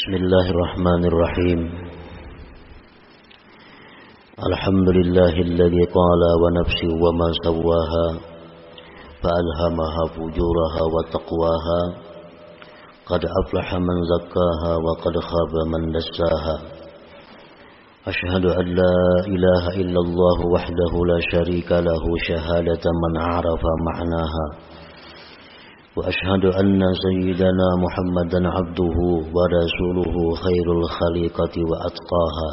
Bismillahirrahmanirrahim. Alhamdulillahilladzi qala wa nafsi wa ma sawwaha fa alhamaha fujuraha wa taqwaha. Qad aflaha man zakkaha wa qad khaba man dassaha. Ashhadu an la ilaha illallah wahdahu la syarika lahu syahadatan man arafa ma'naha. وأشهد أن سيدنا محمدا عبده ورسوله خير الخليقة وأتقاها.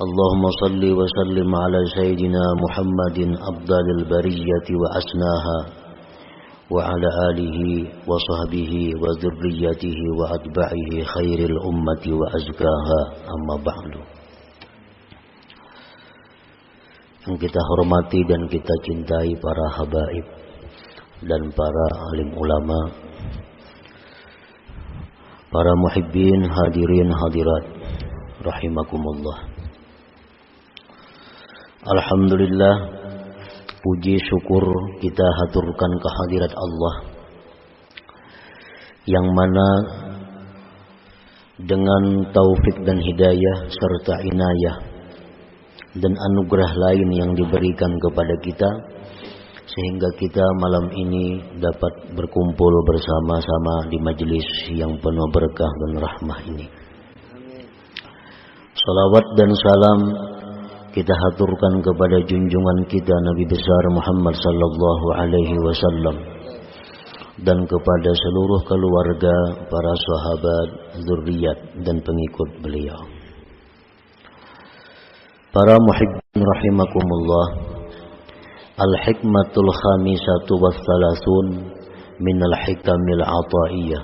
اللهم صل وسلم على سيدنا محمد أفضل البرية وأسناها وعلى آله وصحبه وذريته وأتباعه خير الأمة وأزكاها. أما بعد. Yang kita hormati dan kita cintai para habaib dan para alim ulama, para muhibbin, hadirin hadirat rahimakumullah. Alhamdulillah, puji syukur kita haturkan kehadirat Allah yang mana dengan taufik dan hidayah serta inayah dan anugerah lain yang diberikan kepada kita, sehingga kita malam ini dapat berkumpul bersama-sama di majelis yang penuh berkah dan rahmah ini. Salawat dan salam kita haturkan kepada junjungan kita Nabi besar Muhammad sallallahu alaihi wasallam dan kepada seluruh keluarga, para sahabat, zuriat dan pengikut beliau. Para muhibbin rahimakumullah. Al-hikmatul khamisatu wa thalathun minal hikamil ataiyah.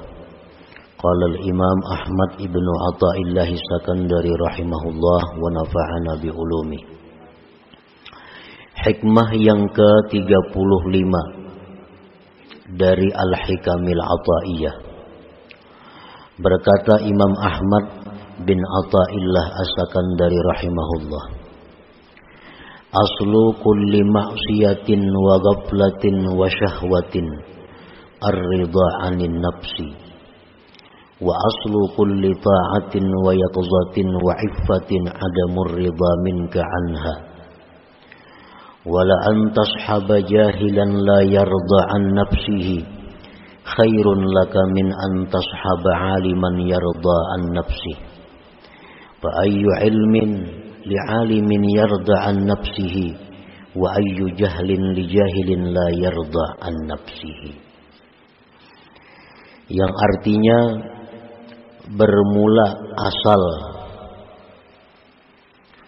Qala al-imam Ahmad ibnu Athaillah Sakandari rahimahullah wa nafa'ana bi ulumi. Hikmah yang ke-35 dari al-hikamil ataiyah. Berkata Imam Ahmad bin Athaillah As-Sakandari rahimahullah, aslu kulli ma'siyatin wa ghaflatin wa syahwatin ar-ridha 'anil nafsi, wa aslu kulli ta'atin wa yaqzatin wa 'iffatin 'adamur ridha minka 'anha, wa la an tashhaba jahilan la yarda 'an nafsihi khairun laka min an tashhaba 'aliman yarda 'an nafsihi. Fa ayyu 'ilmin li'alimin yarda an nafsihi wa ayyu jahlin li jahilin la yarda an nafsihi. Yang artinya bermula asal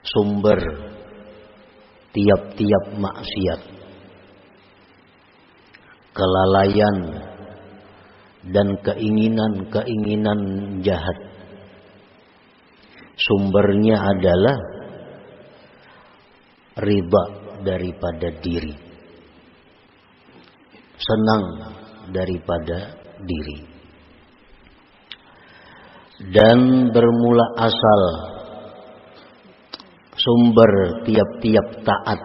sumber tiap-tiap maksiat, kelalaian dan keinginan-keinginan jahat, sumbernya adalah riba daripada diri, senang daripada diri, dan bermula asal sumber tiap-tiap taat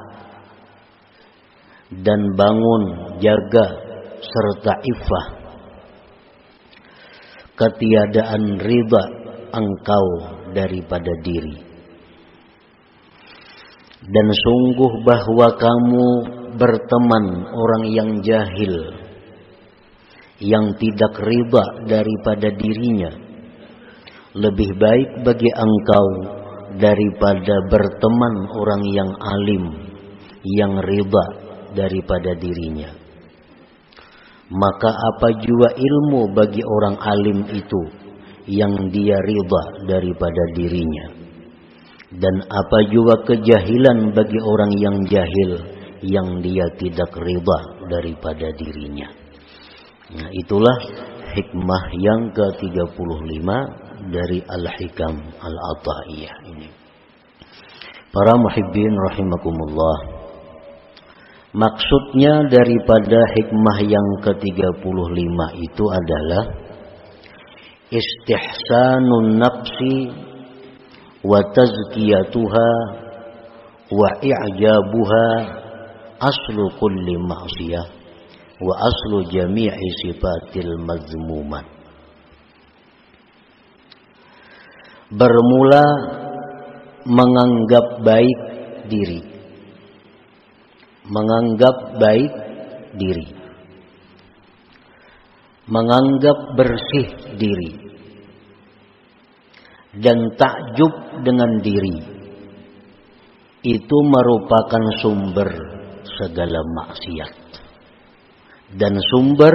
dan bangun, jaga serta iffah, ketiadaan riba engkau daripada diri. Dan sungguh bahwa kamu berteman orang yang jahil, yang tidak riba daripada dirinya, lebih baik bagi engkau daripada berteman orang yang alim, yang riba daripada dirinya. Maka apa jua ilmu bagi orang alim itu yang dia riba daripada dirinya, dan apa juga kejahilan bagi orang yang jahil yang dia tidak riba daripada dirinya. Nah, itulah hikmah yang ke-35 dari Al-Hikam Al-Ataiyah ini. Para muhibbin rahimakumullah, maksudnya daripada hikmah yang ke-35 itu adalah istihsanun nafsi wa tazkiyatuha wa i'jabuha aslu kulli ma'siyah wa aslu jami'i sifatil mazmumat. bermula menganggap baik diri. Menganggap baik diri. Menganggap bersih diri. Dan takjub dengan diri. Itu merupakan sumber segala maksiat. Dan sumber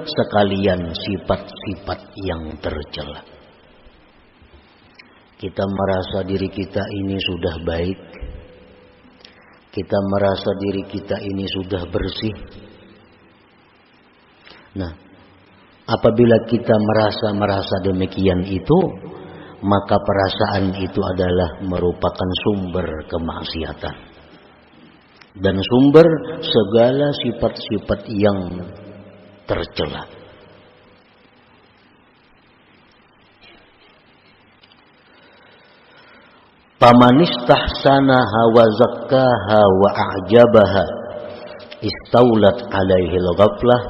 sekalian sifat-sifat yang tercela. Kita merasa diri kita ini sudah baik. Kita merasa diri kita ini sudah bersih. Nah, apabila kita merasa demikian itu, maka perasaan itu adalah merupakan sumber kemaksiatan. Dan sumber segala sifat-sifat yang tercela. Faman istahsanaha wa zakkaha wa a'jabaha istaulat alaihi al-ghaflah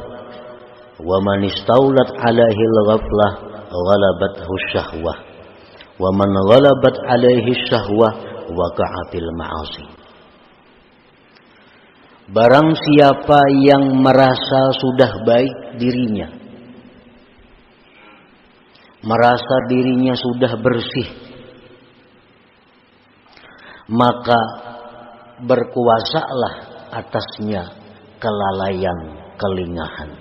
wa man istaulat alaihi al-ghaflah ghalabathu syahwah wa man ghalabat alaihi syahwah waqa'a fil ma'asi. Barang siapa yang merasa sudah baik dirinya, merasa dirinya sudah bersih, maka berkuasalah atasnya kelalaian, kelingahan.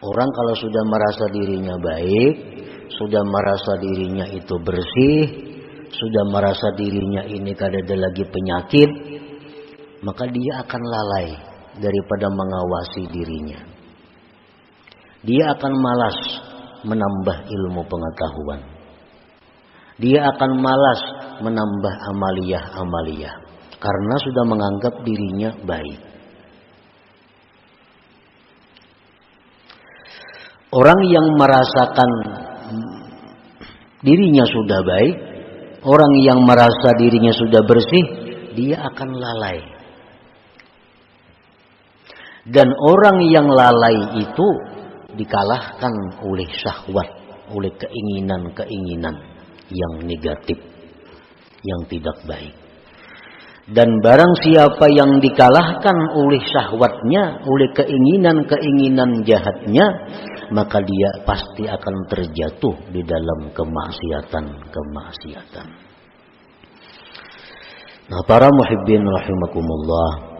Orang kalau sudah merasa dirinya baik, sudah merasa dirinya itu bersih, sudah merasa dirinya ini kada ada lagi penyakit, maka dia akan lalai daripada mengawasi dirinya. Dia akan malas menambah ilmu pengetahuan. Dia akan malas menambah amaliyah-amaliyah karena sudah menganggap dirinya baik. Orang yang merasakan dirinya sudah baik, orang yang merasa dirinya sudah bersih, dia akan lalai. Dan orang yang lalai itu dikalahkan oleh syahwat, oleh keinginan-keinginan yang negatif, yang tidak baik. Dan barang siapa yang dikalahkan oleh syahwatnya, oleh keinginan-keinginan jahatnya, maka dia pasti akan terjatuh di dalam kemaksiatan. Nah, para muhibbin rahimakumullah,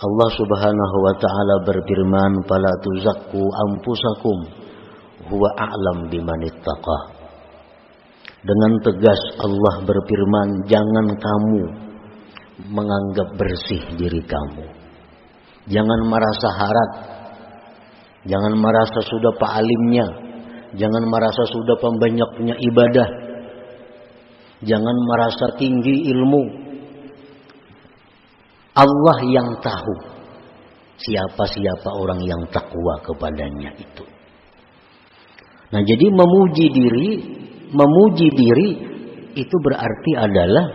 Allah Subhanahu wa taala berfirman, "Fala tuzakku anfusakum, huwa a'lam bimanittaqa." Dengan tegas Allah berfirman, jangan kamu menganggap bersih diri kamu. Jangan merasa harap. Jangan merasa sudah pa'alimnya. Jangan merasa sudah pembanyaknya ibadah. Jangan merasa tinggi ilmu. Allah yang tahu siapa-siapa orang yang takwa kepadanya itu. Nah, jadi memuji diri itu berarti adalah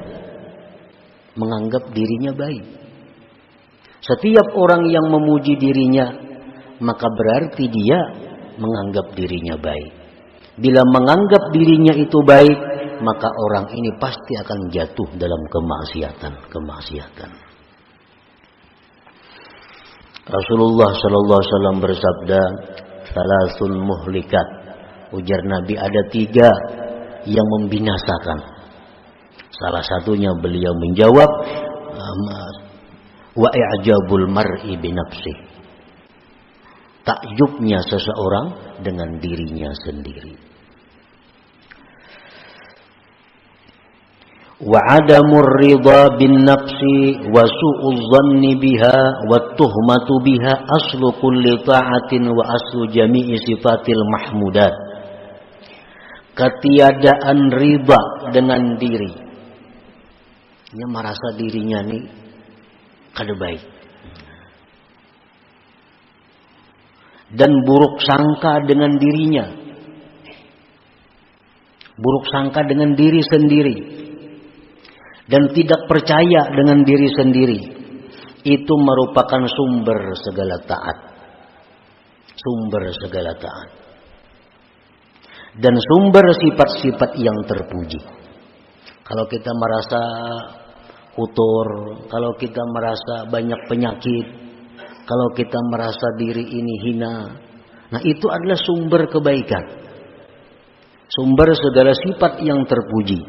menganggap dirinya baik. Setiap orang yang memuji dirinya, maka berarti dia menganggap dirinya baik. Bila menganggap dirinya itu baik, maka orang ini pasti akan jatuh dalam kemaksiatan. Rasulullah sallallahu alaihi wasallam bersabda, "Salasun muhlikat." Ujar Nabi, ada 3 yang membinasakan. Salah satunya beliau menjawab, wa i'jabul mar'i binafsih. Takjubnya seseorang dengan dirinya sendiri. Wa adamur ridha bin nafsi wa su'uz zanni biha wa tuhmatu biha aslu kulli ta'atin wa aslu jami'i sifatil mahmudat. Ketiadaan ridha dengan diri. Dia merasa dirinya nih kada baik. Dan buruk sangka dengan dirinya. Buruk sangka dengan diri sendiri. Dan tidak percaya dengan diri sendiri, itu merupakan sumber segala taat. Sumber segala taat. dan sumber sifat-sifat yang terpuji. Kalau kita merasa kotor, kalau kita merasa banyak penyakit, kalau kita merasa diri ini hina, nah itu adalah sumber kebaikan, sumber segala sifat yang terpuji.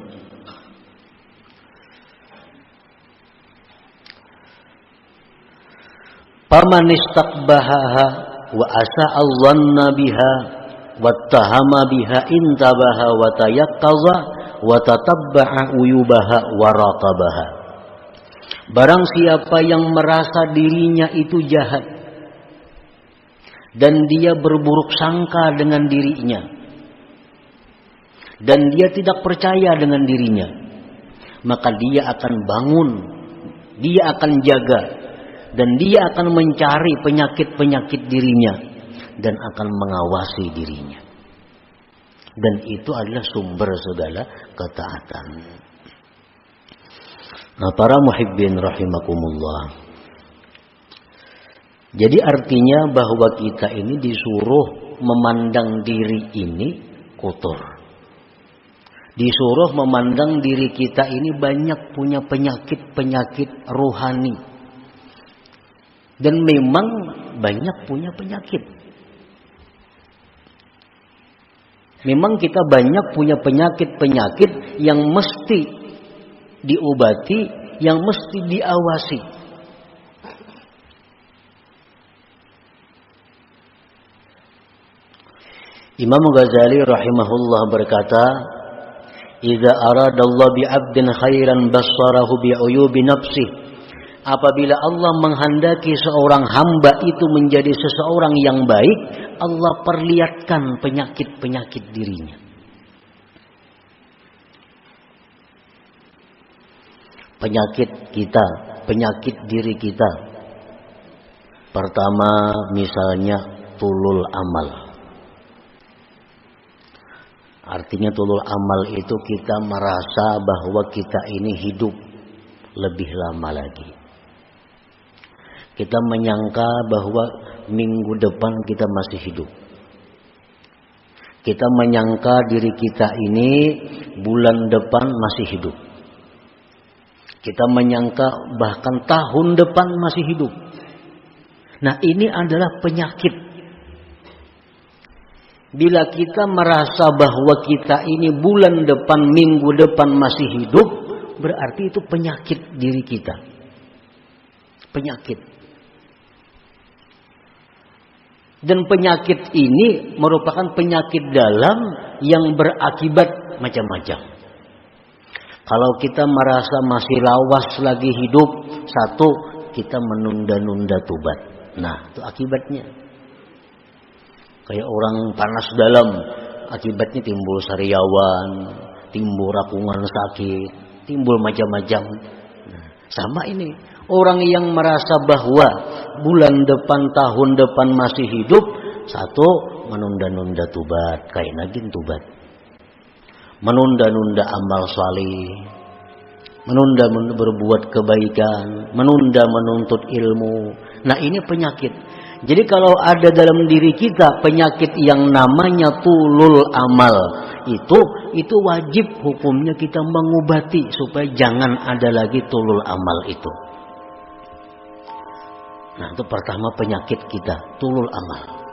Faman istaqbahaha wa asa'adh-dhanna biha wattahama biha intabaha wa tayaqqaza wa tatabba'a uyubaha wa raqabaha. Barang siapa yang merasa dirinya itu jahat dan dia berburuk sangka dengan dirinya dan dia tidak percaya dengan dirinya, maka dia akan bangun, dia akan jaga, dan dia akan mencari penyakit-penyakit dirinya dan akan mengawasi dirinya. Dan itu adalah sumber segala ketaatan. Nah, para muhibbin rahimakumullah. Jadi artinya bahwa kita ini disuruh memandang diri ini kotor. Disuruh memandang diri kita ini banyak punya penyakit-penyakit rohani. Dan memang banyak punya penyakit. Memang kita banyak punya penyakit-penyakit yang mesti diobati, yang mesti diawasi. Imam Ghazali rahimahullah berkata, "Idza aradallahu bi'abdin khairan bassarahu bi'uyubi nafsihi." Apabila Allah menghendaki seorang hamba itu menjadi seseorang yang baik, Allah perlihatkan penyakit-penyakit dirinya. Penyakit kita, penyakit diri kita. Pertama misalnya tulul amal. Artinya tulul amal itu kita merasa bahwa kita ini hidup lebih lama lagi. Kita menyangka bahwa minggu depan kita masih hidup. Kita menyangka diri kita ini bulan depan masih hidup. Kita menyangka bahkan tahun depan masih hidup. Nah, ini adalah penyakit. Bila kita merasa bahwa kita ini bulan depan, minggu depan masih hidup, berarti itu penyakit diri kita. Penyakit. Dan penyakit ini merupakan penyakit dalam yang berakibat macam-macam. Kalau kita merasa masih lawas lagi hidup, satu, kita menunda-nunda tobat. Nah, itu akibatnya. Kayak orang panas dalam, akibatnya timbul sariawan, timbul rakungan sakit, timbul macam-macam. Nah, sama ini. Orang yang merasa bahwa bulan depan, tahun depan masih hidup, satu, menunda-nunda tobat, kayak nagin tobat. Menunda-nunda amal salih, menunda berbuat kebaikan, menunda menuntut ilmu. Nah, ini penyakit. Jadi kalau ada dalam diri kita penyakit yang namanya tulul amal, itu wajib hukumnya kita mengobati supaya jangan ada lagi tulul amal itu. Nah, itu pertama penyakit kita, tulul amal.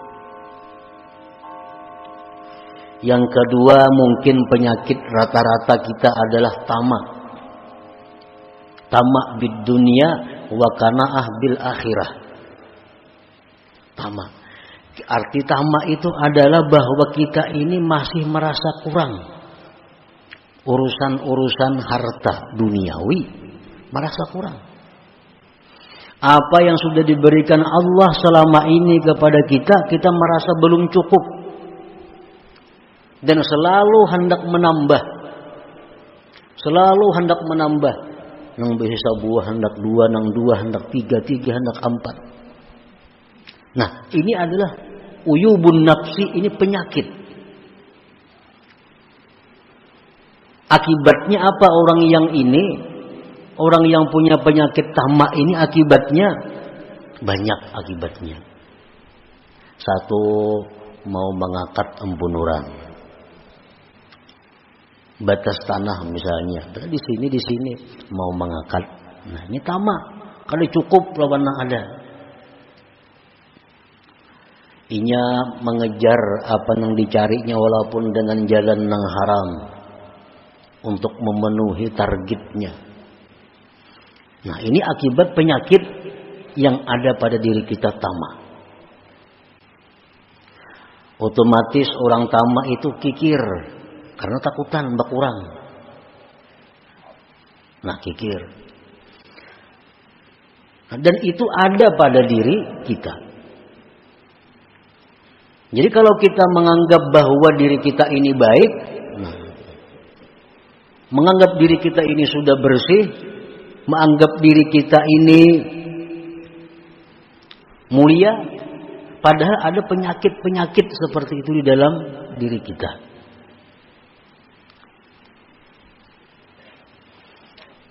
Yang kedua mungkin penyakit rata-rata kita adalah tamak. Tamak bid dunia wa qanaah bil akhirah. Tamak. Arti tamak itu adalah bahwa kita ini masih merasa kurang. Urusan-urusan harta duniawi merasa kurang. Apa yang sudah diberikan Allah selama ini kepada kita, kita merasa belum cukup. Dan selalu hendak menambah. Selalu hendak menambah. Nang bisa buah hendak dua, nang dua hendak tiga, tiga hendak empat. Nah, ini adalah uyubun nafsi, ini penyakit. Akibatnya apa orang yang ini? Orang yang punya penyakit tamak ini akibatnya banyak akibatnya. Satu, mau mengangkat embunuran. batas tanah misalnya. Di sini mau mengangkat. Nah, ini tamak. Kalau cukup lawan ada. Inya mengejar apa yang dicarinya walaupun dengan jalan yang haram untuk memenuhi targetnya. Nah, ini akibat penyakit yang ada pada diri kita, tamak. Otomatis orang tamak itu kikir karena takutan berkurang. Nah, kikir. Dan itu ada pada diri kita. Jadi kalau kita menganggap bahwa diri kita ini baik, menganggap diri kita ini sudah bersih, menganggap diri kita ini mulia, padahal ada penyakit-penyakit seperti itu di dalam diri kita.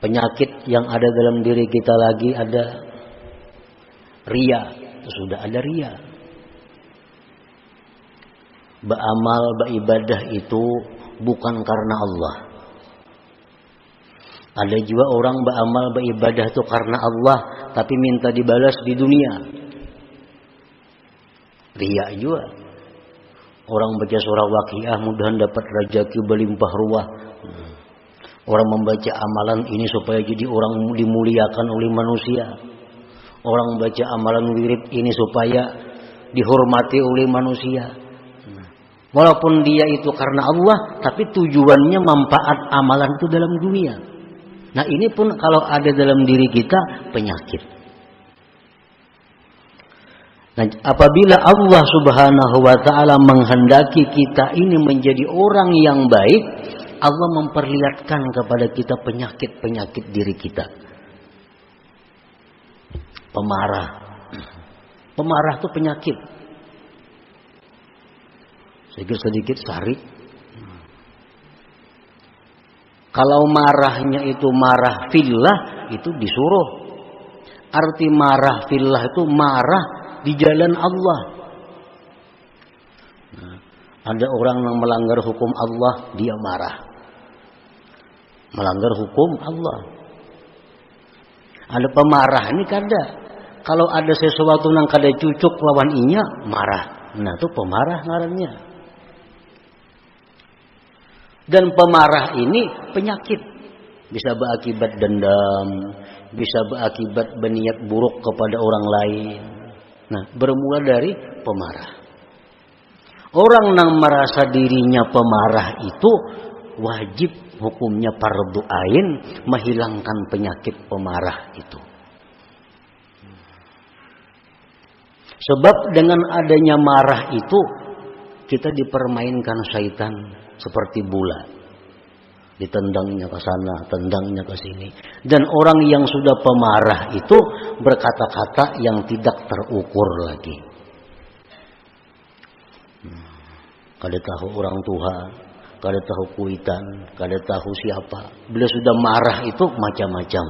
Penyakit yang ada dalam diri kita lagi ada riya, sudah ada riya. Beramal, beribadah itu bukan karena Allah. Ada juga orang beramal, beribadah itu karena Allah, tapi minta dibalas di dunia. Riya juga. Orang baca surah Waqiah mudahan dapat rezeki berlimpah ruah. Orang membaca amalan ini supaya jadi orang dimuliakan oleh manusia. Orang baca amalan wirid ini supaya dihormati oleh manusia. Walaupun dia itu karena Allah, tapi tujuannya manfaat amalan itu dalam dunia. Nah, ini pun kalau ada dalam diri kita penyakit. Nah, apabila Allah Subhanahu wa taala menghendaki kita ini menjadi orang yang baik, Allah memperlihatkan kepada kita penyakit-penyakit diri kita. Pemarah. Pemarah itu penyakit. Sedikit sari. Kalau marahnya itu marah fillah, itu disuruh. Arti marah fillah itu marah di jalan Allah. Nah, ada orang yang melanggar hukum Allah, dia marah. Melanggar hukum Allah. Ada pemarah ini kada. Kalau ada sesuatu yang kada cucuk lawan inya, marah. Nah, itu pemarah ngarannya. Dan pemarah ini penyakit. Bisa berakibat dendam, bisa berakibat berniat buruk kepada orang lain. Nah, bermula dari pemarah. Orang yang merasa dirinya pemarah itu wajib hukumnya fardu ain menghilangkan penyakit pemarah itu. Sebab dengan adanya marah itu kita dipermainkan syaitan seperti bola. Ditendangnya ke sana, tendangnya ke sini. Dan orang yang sudah pemarah itu berkata-kata yang tidak terukur lagi. Kada tahu orang tua, kada tahu kuitan, kada tahu siapa. Bila sudah marah itu macam-macam.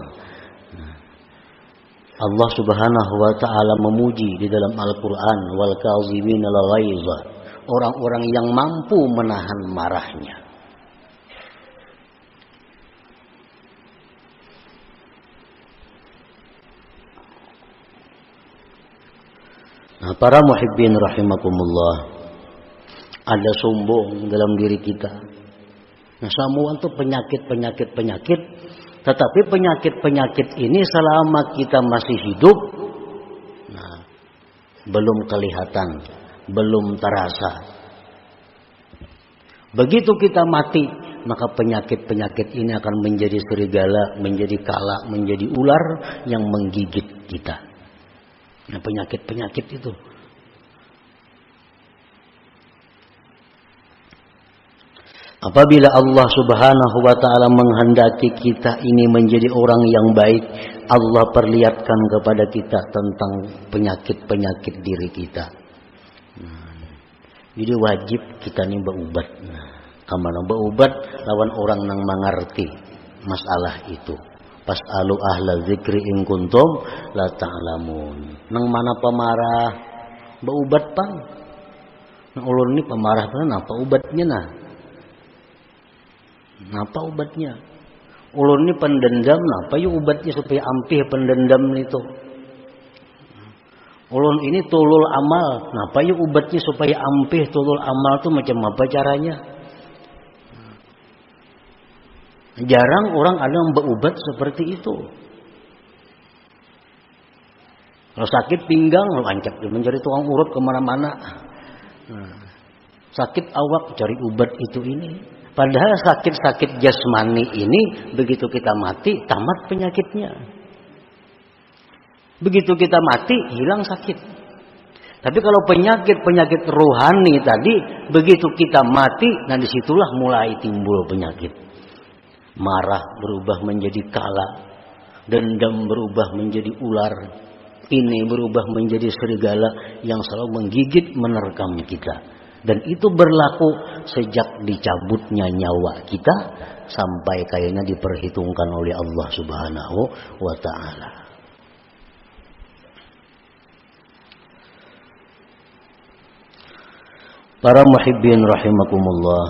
Allah Subhanahu wa taala memuji di dalam Al-Qur'an, wal kazimina al ghaiza, orang-orang yang mampu menahan marahnya. Nah, para muhibbin rahimakumullah, ada sombong dalam diri kita. Nah, semua itu penyakit. Tetapi penyakit-penyakit ini selama kita masih hidup, nah, belum kelihatan, belum terasa. Begitu kita mati, maka penyakit-penyakit ini akan menjadi serigala, menjadi kala, menjadi ular yang menggigit kita. Nah, penyakit-penyakit itu. Apabila Allah Subhanahu wa taala menghendaki kita ini menjadi orang yang baik, Allah perlihatkan kepada kita tentang penyakit-penyakit diri kita. Jadi wajib kita ini berubat. Kamana berubat lawan orang yang mengerti masalah itu. Pas'alu ahla zikri in kuntum la ta'lamun. Nang mana pemarah berubat pang. Nang ulun ni pemarah pang apa ubatnya nah. Napa obatnya? Ulun ini pendendam, napa yuk obatnya supaya ampih pendendam itu? Ulun ini tulul amal, napa yuk obatnya supaya ampih tulul amal itu macam apa caranya? Jarang orang ada yang berobat seperti itu. Kalau sakit pinggang, lancap dia mencari tukang urut kemana-mana. Sakit awak cari obat itu ini. Padahal sakit-sakit jasmani ini begitu kita mati tamat penyakitnya. Begitu kita mati hilang sakit. Tapi kalau penyakit rohani tadi begitu kita mati, nah disitulah mulai timbul penyakit. Marah berubah menjadi kala, dendam berubah menjadi ular, ini berubah menjadi serigala yang selalu menggigit menerkam kita. Dan itu berlaku sejak dicabutnya nyawa kita sampai kayaknya diperhitungkan oleh Allah Subhanahu wa ta'ala. Para muhibbin rahimakumullah.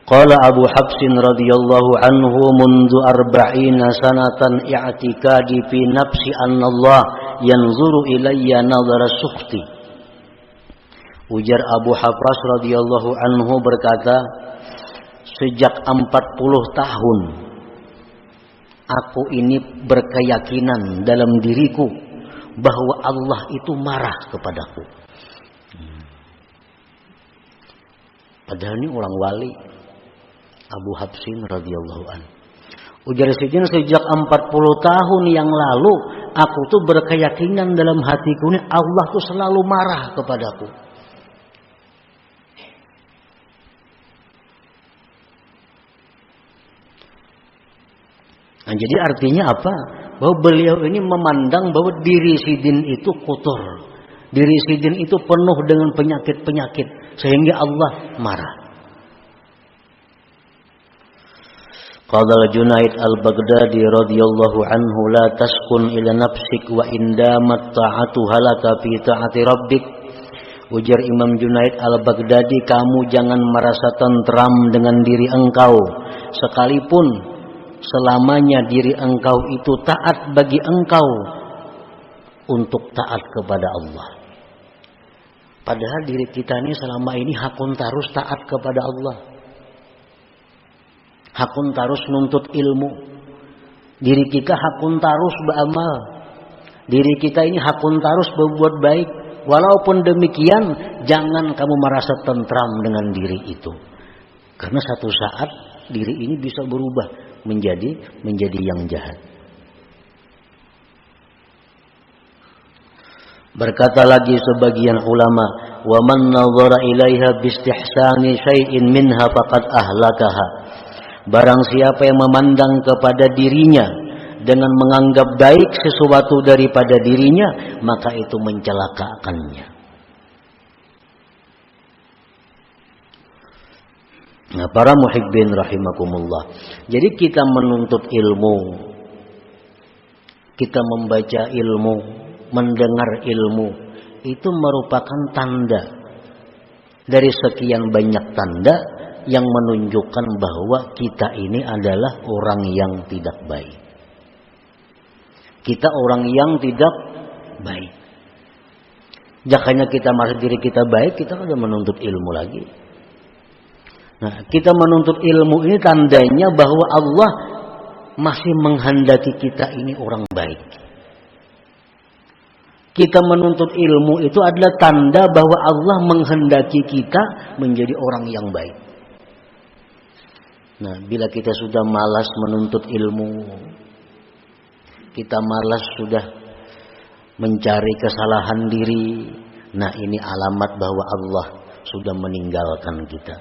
Qala Abu Habsin radhiyallahu anhu mundu 40 sanatan i'tikadi fi nafsi anna Allah yanzuru ilayya nadhara sukhti. Ujar Abu Habras radhiyallahu anhu berkata, sejak 40 tahun aku ini berkeyakinan dalam diriku bahwa Allah itu marah kepadaku. Padahal ini orang wali, Abu Habsin radhiyallahu anhu. Ujar Sidin, sejak 40 tahun yang lalu aku tuh berkeyakinan dalam hatiku ini Allah tuh selalu marah kepadaku. Nah, jadi artinya apa? Bahwa beliau ini memandang bahwa diri Sidin itu kotor. Diri Sidin itu penuh dengan penyakit-penyakit sehingga Allah marah. Qala Junaid al-Baghdadi radhiyallahu anhu la taskun ila nafsik wa indamat ta'atu halaka fi ta'ati rabbik. Ujar Imam Junaid al-Baghdadi, kamu jangan merasa tentram dengan diri engkau sekalipun selamanya diri engkau itu taat bagi engkau untuk taat kepada Allah. Padahal diri kita ini selama ini hakun tarus taat kepada Allah. Hakun tarus nuntut ilmu. Diri kita hakun tarus beramal. Diri kita ini hakun tarus berbuat baik. Walaupun demikian, jangan kamu merasa tentram dengan diri itu. Karena satu saat diri ini bisa berubah menjadi yang jahat. Berkata lagi sebagian ulama, "Wa man nadhara ilaiha bistihsani syai'in minha faqad ahlakaha." Barang siapa yang memandang kepada dirinya dengan menganggap baik sesuatu daripada dirinya, maka itu mencelakakannya. Nah, para muhibbin rahimakumullah. Jadi kita menuntut ilmu, kita membaca ilmu, mendengar ilmu, itu merupakan tanda dari sekian banyak tanda yang menunjukkan bahwa kita ini adalah orang yang tidak baik. Kita orang yang tidak baik. Jakanya kita merasa diri kita baik, kita sudah menuntut ilmu lagi. Nah, kita menuntut ilmu ini tandanya bahwa Allah masih menghendaki kita ini orang baik. Kita menuntut ilmu itu adalah tanda bahwa Allah menghendaki kita menjadi orang yang baik. Nah, bila kita sudah malas menuntut ilmu, kita malas sudah mencari kesalahan diri, nah ini alamat bahwa Allah sudah meninggalkan kita.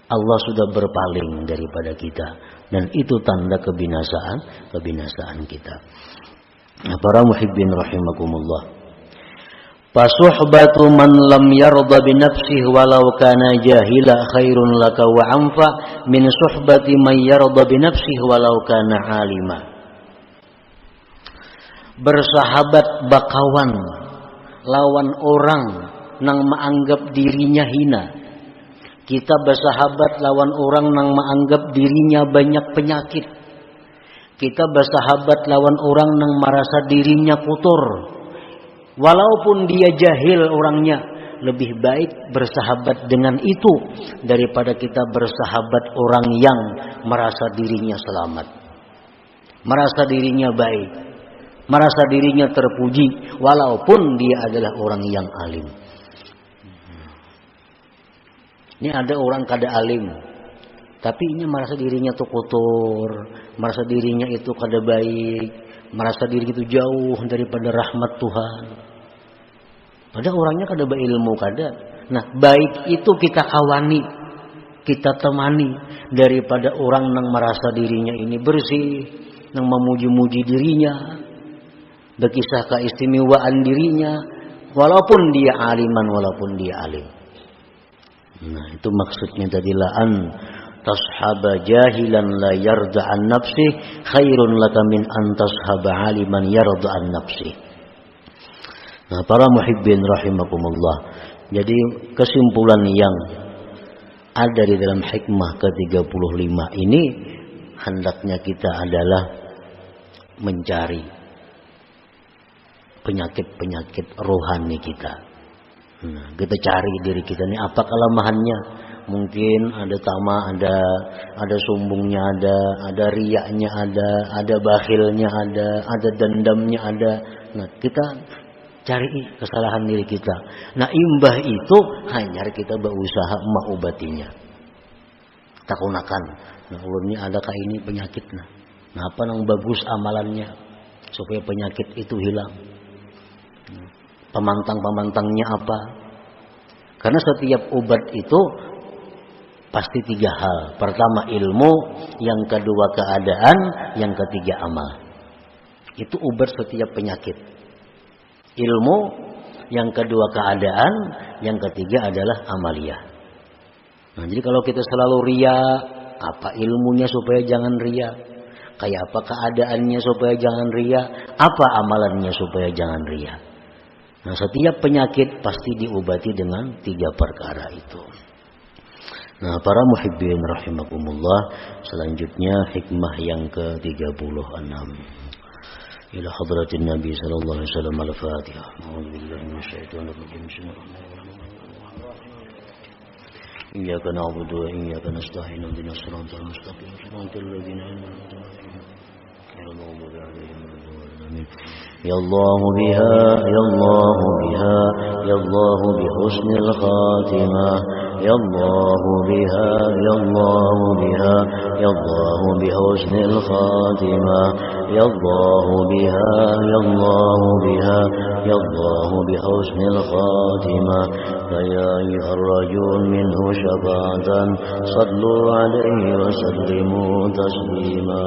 Allah sudah berpaling daripada kita, dan itu tanda kebinasaan kita. Nah, para muhibbin rahimakumullah. Fasuhbatu man lam yarda bi nafsihi walau kana jahila khairun laka wa anfa min suhbati man yarda bi nafsihi walau kana alima. Bersahabat bakawan lawan orang nang menganggap dirinya hina, Kita bersahabat lawan orang yang menganggap dirinya banyak penyakit. Kita bersahabat lawan orang yang merasa dirinya kotor. Walaupun dia jahil orangnya, lebih baik bersahabat dengan itu daripada kita bersahabat orang yang merasa dirinya selamat, merasa dirinya baik, merasa dirinya terpuji, walaupun dia adalah orang yang alim. Ini ada orang kada alim, tapi ini merasa dirinya tuh kotor, merasa dirinya itu kada baik, merasa diri itu jauh daripada rahmat Tuhan. Padahal orangnya kada berilmu kada. Nah, baik itu kita kawani, kita temani daripada orang yang merasa dirinya ini bersih, yang memuji-muji dirinya, berkisah keistimewaan dirinya, walaupun dia aliman, walaupun dia alim. Nah, itu maksudnya tadi an tashaba jahilan la yarda an nafsi khairun laka min an tashaba aliman yarda an nafsi. Nah, para muhibbin rahimakumullah. Jadi kesimpulan yang ada di dalam hikmah ke-35 ini, hendaknya kita adalah mencari penyakit-penyakit rohani kita. Nah, kita cari diri kita ini apa kelemahannya. Mungkin ada tama, ada sombongnya, ada riyaknya, ada bakhilnya, ada dendamnya, ada. Nah, kita cari kesalahan diri kita. Nah, imbah itu hanya kita berusaha mengobatinya. Kita gunakan. Nah, ulunnya adakah ini penyakit? Nah, apa yang bagus amalannya supaya penyakit itu hilang? Pemantang-pemantangnya apa? Karena setiap obat itu pasti 3 hal. Pertama ilmu, yang kedua keadaan, yang ketiga amal. Itu obat setiap penyakit. Ilmu, yang kedua keadaan, yang ketiga adalah amaliyah. Nah, jadi kalau kita selalu riya, apa ilmunya supaya jangan riya? Kayak apa keadaannya supaya jangan riya? Apa amalannya supaya jangan riya? Nah, setiap penyakit pasti diobati dengan 3 perkara itu. Nah, para muhibbin rahimakumullah, selanjutnya hikmah yang ke-36. Ila hadratin Nabi sallallahu alaihi wasallam al-Fatihah. A'udzu billahi minasyaitonir rajim. Iyyaka na'budu wa iyyaka nasta'in. Ihdinas siratal mustaqim. Shiratal ladzina an'amta 'alaihim ghairil maghdubi 'alaihim waladdallin. Ya Allah biha, ya Allah biha, ya Allah bi husnil khatimah. Ya Allah biha, ya Allah biha, ya Allah bi husnil khatimah. Ya Allah biha, ya Allah biha, ya Allah bi husnil khatimah. Ya ayyuhar rajul minhu syafa'atan sallu alaihi wa sallimu taslima.